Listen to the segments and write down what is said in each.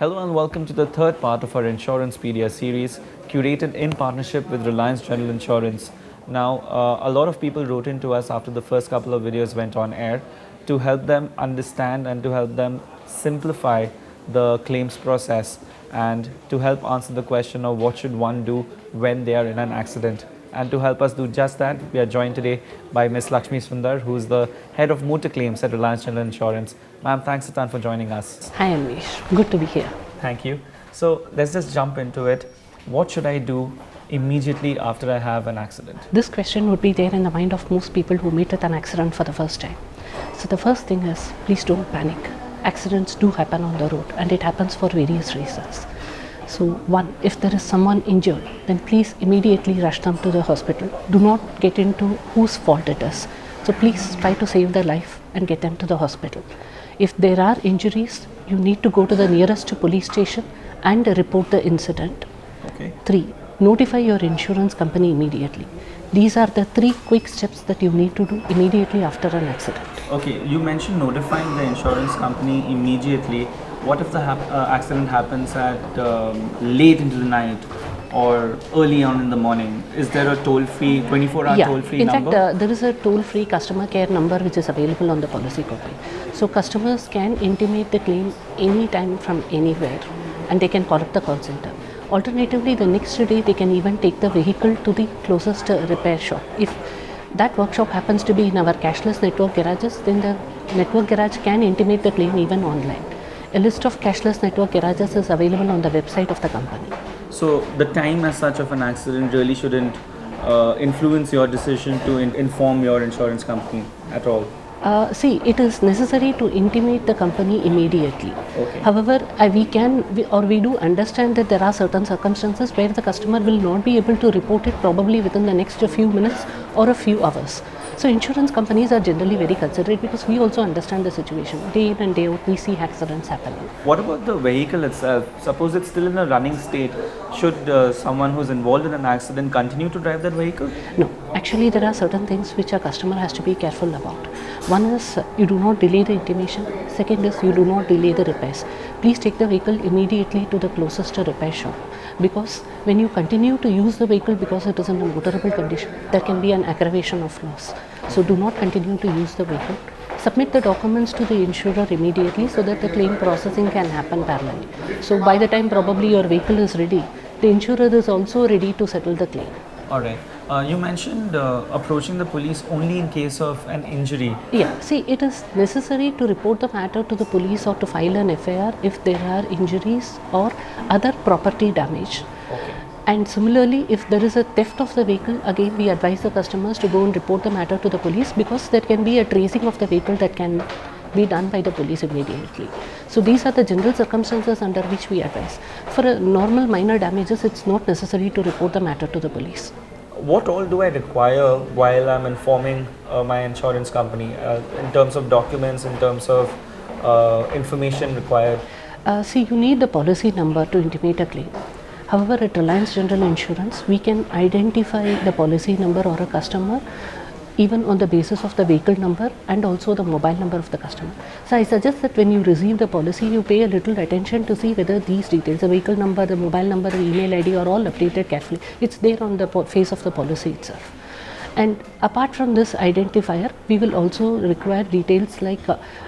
Hello and welcome to the third part of our Insurancepedia series, curated in partnership with Reliance General Insurance. Now, a lot of people wrote in to us after the first couple of videos went on air to help them understand and to help them simplify the claims process and to help answer the question of what should one do when they are in an accident. And to help us do just that, we are joined today by Ms. Lakshmi Sundar, who is the head of motor claims at Reliance General Insurance. Ma'am, thanks a ton for joining us. Hi Anvesh, good to be here. Thank you. So let's just jump into it. What should I do immediately after I have an accident? This question would be there in the mind of most people who meet with an accident for the first time. So the first thing is, please don't panic. Accidents do happen on the road and it happens for various reasons. So one, if there is someone injured, then please immediately rush them to the hospital. Do not get into whose fault it is. So please try to save their life and get them to the hospital. If there are injuries, you need to go to the nearest police station and report the incident. Okay. 3. Notify your insurance company immediately. These are the 3 quick steps that you need to do immediately after an accident. Okay, you mentioned notifying the insurance company immediately. What if the accident happens at late into the night or early on in the morning? Is there a toll-free, 24-hour toll-free number? In fact, there is a toll-free customer care number which is available on the policy copy. So customers can intimate the claim anytime from anywhere and they can call up the call center. Alternatively, the next day they can even take the vehicle to the closest repair shop. If that workshop happens to be in our cashless network garages, then the network garage can intimate the claim even online. A list of cashless network garages is available on the website of the company. So the time as such of an accident really shouldn't influence your decision to inform your insurance company at all? It is necessary to intimate the company immediately. Okay. However, we do understand that there are certain circumstances where the customer will not be able to report it probably within the next few minutes or a few hours. So insurance companies are generally very considerate because we also understand the situation. Day in and day out, we see accidents happening. What about the vehicle itself? Suppose it's still in a running state. Should someone who's involved in an accident continue to drive that vehicle? No, actually there are certain things which a customer has to be careful about. One is you do not delay the intimation. Second is you do not delay the repairs. Please take the vehicle immediately to the closest repair shop, because when you continue to use the vehicle because it is in a motorable condition, there can be an aggravation of loss. So do not continue to use the vehicle. Submit the documents to the insurer immediately so that the claim processing can happen parallelly. So by the time probably your vehicle is ready, the insurer is also ready to settle the claim. Alright. You mentioned approaching the police only in case of an injury. Yeah, see, it is necessary to report the matter to the police or to file an FIR if there are injuries or other property damage. Okay. And similarly, if there is a theft of the vehicle, again we advise the customers to go and report the matter to the police, because there can be a tracing of the vehicle that can be done by the police immediately. So these are the general circumstances under which we advise. For a normal minor damages, it's not necessary to report the matter to the police. What all do I require while I'm informing my insurance company in terms of documents, in terms of information required? You need the policy number to intimate a claim. However, at Reliance General Insurance, we can identify the policy number or a customer even on the basis of the vehicle number and also the mobile number of the customer. So I suggest that when you receive the policy, you pay a little attention to see whether these details, the vehicle number, the mobile number, the email ID are all updated carefully. It's there on the face of the policy itself. And apart from this identifier, we will also require details like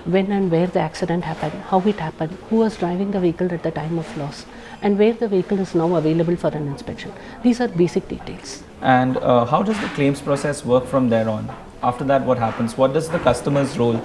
when and where the accident happened, how it happened, who was driving the vehicle at the time of loss, and where the vehicle is now available for an inspection. These are basic details. And how does the claims process work from there on? After that, what happens? What does the customer's role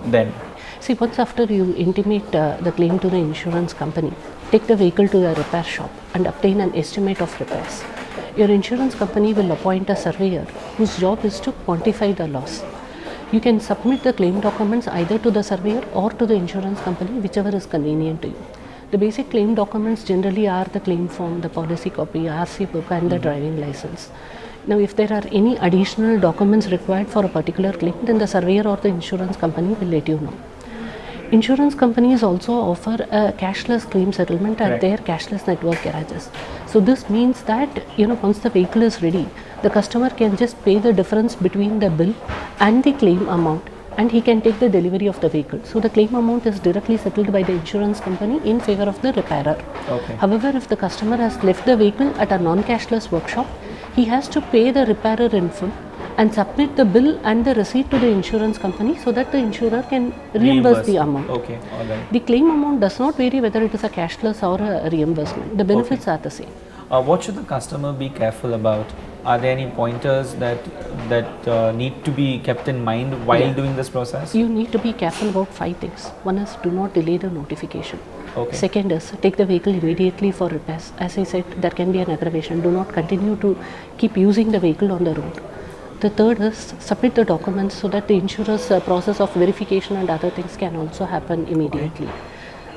then? See, once after you intimate the claim to the insurance company, take the vehicle to the repair shop and obtain an estimate of repairs. Your insurance company will appoint a surveyor whose job is to quantify the loss. You can submit the claim documents either to the surveyor or to the insurance company, whichever is convenient to you. The basic claim documents generally are the claim form, the policy copy, RC book and the driving license. Now, if there are any additional documents required for a particular claim, then the surveyor or the insurance company will let you know. Insurance companies also offer a cashless claim settlement at their cashless network garages. So this means that once the vehicle is ready, the customer can just pay the difference between the bill and the claim amount and he can take the delivery of the vehicle. So the claim amount is directly settled by the insurance company in favor of the repairer. Okay. However, if the customer has left the vehicle at a non-cashless workshop, he has to pay the repairer in full and submit the bill and the receipt to the insurance company so that the insurer can reimburse the amount. Okay, all right. The claim amount does not vary whether it is a cashless or a reimbursement. The benefits are the same. What should the customer be careful about? Are there any pointers that need to be kept in mind while doing this process? You need to be careful about 5 things. One is, do not delay the notification. Okay. Second is, take the vehicle immediately for repairs. As I said, there can be an aggravation. Do not continue to keep using the vehicle on the road. The third is, submit the documents so that the insurer's process of verification and other things can also happen immediately.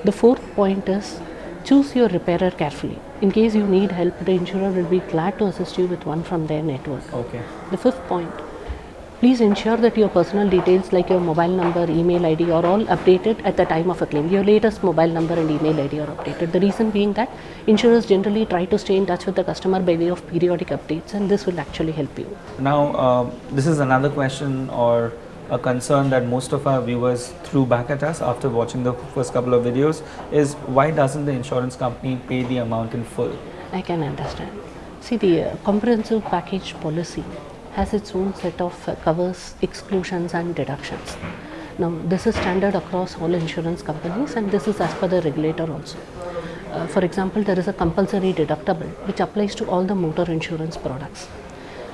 The fourth point is, choose your repairer carefully. In case you need help, the insurer will be glad to assist you with one from their network. Okay. The fifth point, please ensure that your personal details like your mobile number, email ID are all updated at the time of a claim. Your latest mobile number and email ID are updated. The reason being that insurers generally try to stay in touch with the customer by way of periodic updates, and this will actually help you. Now, this is another question or a concern that most of our viewers threw back at us after watching the first couple of videos is, why doesn't the insurance company pay the amount in full? I can understand. See, the comprehensive package policy has its own set of covers, exclusions and deductions. Now, this is standard across all insurance companies, and this is as per the regulator also. For example, there is a compulsory deductible which applies to all the motor insurance products.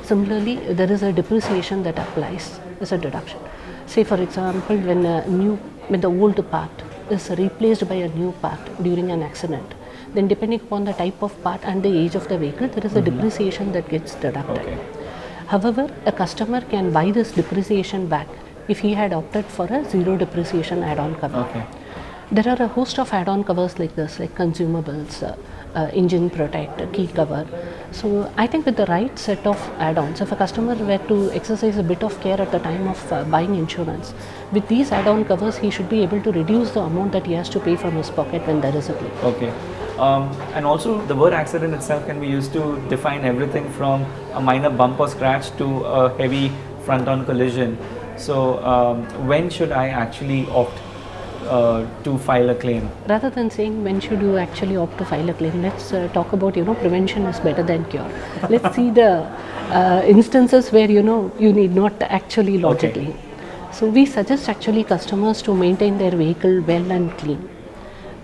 Similarly, there is a depreciation that applies as a deduction. Say for example, when the old part is replaced by a new part during an accident, then depending upon the type of part and the age of the vehicle, there is a depreciation that gets deducted. Okay. However, a customer can buy this depreciation back if he had opted for a zero depreciation add-on cover. Okay. There are a host of add-on covers like this, like consumables, engine protect, key cover. So I think with the right set of add-ons, if a customer were to exercise a bit of care at the time of buying insurance, with these add-on covers he should be able to reduce the amount that he has to pay from his pocket when there is a claim. Okay. And also the word accident itself can be used to define everything from a minor bump or scratch to a heavy front-on collision. So when should I actually opt to file a claim? Rather than saying when should you actually opt to file a claim, let's talk about, prevention is better than cure. Let's see the instances where you need not actually lodge a claim. So we suggest actually customers to maintain their vehicle well and clean.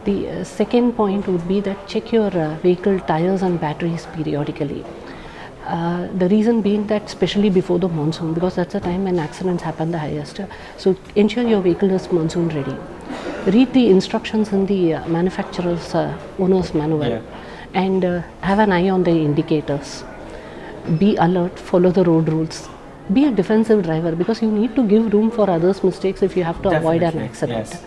The second point would be that check your vehicle tires and batteries periodically. The reason being that especially before the monsoon, because that's the time when accidents happen the highest. So ensure your vehicle is monsoon ready. Read the instructions in the manufacturer's owner's manual and have an eye on the indicators. Be alert, follow the road rules. Be a defensive driver, because you need to give room for others' mistakes if you have to avoid an accident. Yes.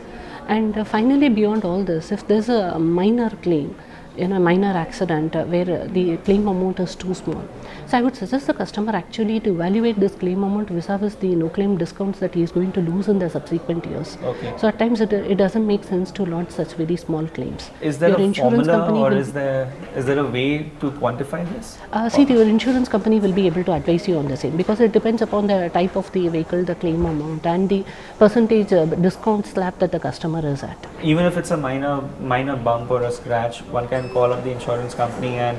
And finally, beyond all this, if there's a minor claim, in a minor accident where the claim amount is too small, so I would suggest the customer actually to evaluate this claim amount vis-a-vis the no claim discounts that he is going to lose in the subsequent years. Okay. So at times it doesn't make sense to launch such very small claims. Is there Your a insurance formula, company or will- is there a way to quantify this? See, your insurance company will be able to advise you on the same, because it depends upon the type of the vehicle, the claim amount and the percentage discount slab that the customer is at. Even if it's a minor bump or a scratch, one can call up the insurance company and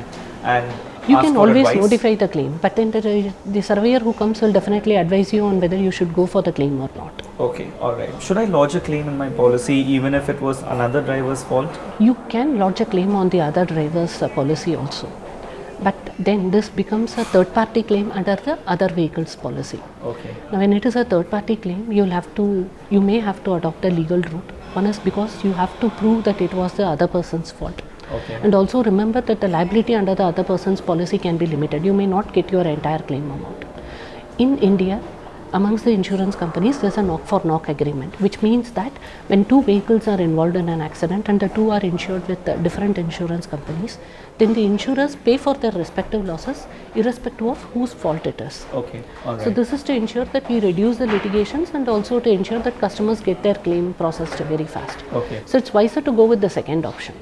You ask can for always advice. notify the claim, but then the surveyor who comes will definitely advise you on whether you should go for the claim or not. Okay, all right. Should I lodge a claim in my policy even if it was another driver's fault? You can lodge a claim on the other driver's policy also, but then this becomes a third party claim under the other vehicle's policy. Okay. Now when it is a third party claim, you may have to adopt a legal route. One is because you have to prove that it was the other person's fault. Okay. And also remember that the liability under the other person's policy can be limited. You may not get your entire claim amount. In India, amongst the insurance companies, there's a knock for knock agreement, which means that when two vehicles are involved in an accident and the two are insured with different insurance companies, then the insurers pay for their respective losses irrespective of whose fault it is. Okay, all right. So this is to ensure that we reduce the litigations and also to ensure that customers get their claim processed very fast. Okay. So it's wiser to go with the second option.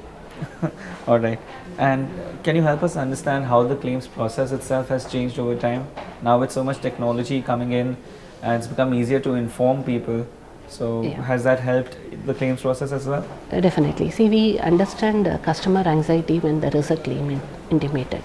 All right. And can you help us understand how the claims process itself has changed over time? Now with so much technology coming in, and it's become easier to inform people. So Yeah. has that helped the claims process as well? Definitely. See, we understand customer anxiety when there is a claim intimated.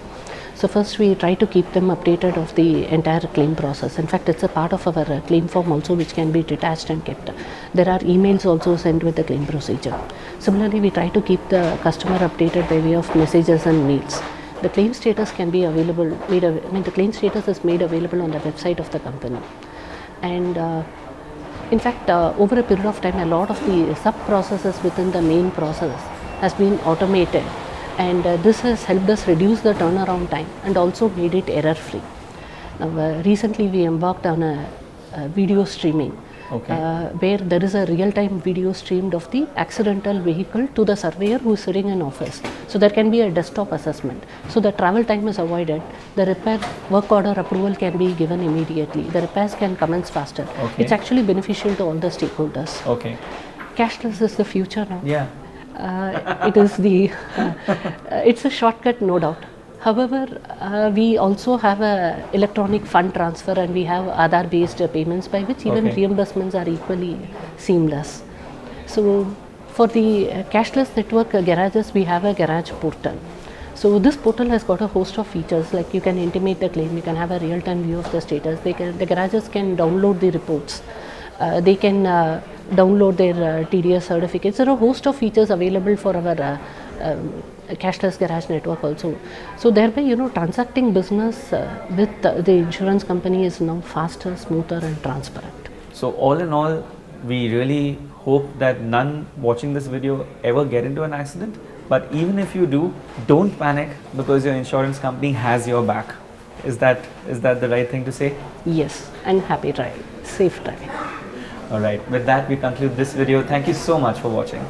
So first we try to keep them updated of the entire claim process. In fact, it's a part of our claim form also, which can be detached and kept. There are emails also sent with the claim procedure. Similarly, we try to keep the customer updated by way of messages and mails. The claim status can be available, the claim status is made available on the website of the company. And in fact, over a period of time, a lot of the sub-processes within the main process has been automated, and this has helped us reduce the turnaround time and also made it error-free. Now, recently we embarked on a video streaming, Okay. where there is a real-time video streamed of the accidental vehicle to the surveyor who is sitting in office. So there can be a desktop assessment. So the travel time is avoided. The repair work order approval can be given immediately. The repairs can commence faster. Okay. It's actually beneficial to all the stakeholders. Okay. Cashless is the future now. Yeah. It is the it's a shortcut, no doubt. However, we also have a electronic fund transfer, and we have Aadhaar based payments by which even Okay. reimbursements are equally seamless. So for the cashless network garages, we have a garage portal. So this portal has got a host of features, like you can intimate the claim, you can have a real-time view of the status, the garages can download the reports, they can download their TDS certificates. There are a host of features available for our cashless garage network also. So thereby, transacting business with the insurance company is now faster, smoother and transparent. So all in all, we really hope that none watching this video ever get into an accident. But even if you do, don't panic, because your insurance company has your back. Is that the right thing to say? Yes, and happy driving, safe driving. All right. With that, we conclude this video. Thank you so much for watching.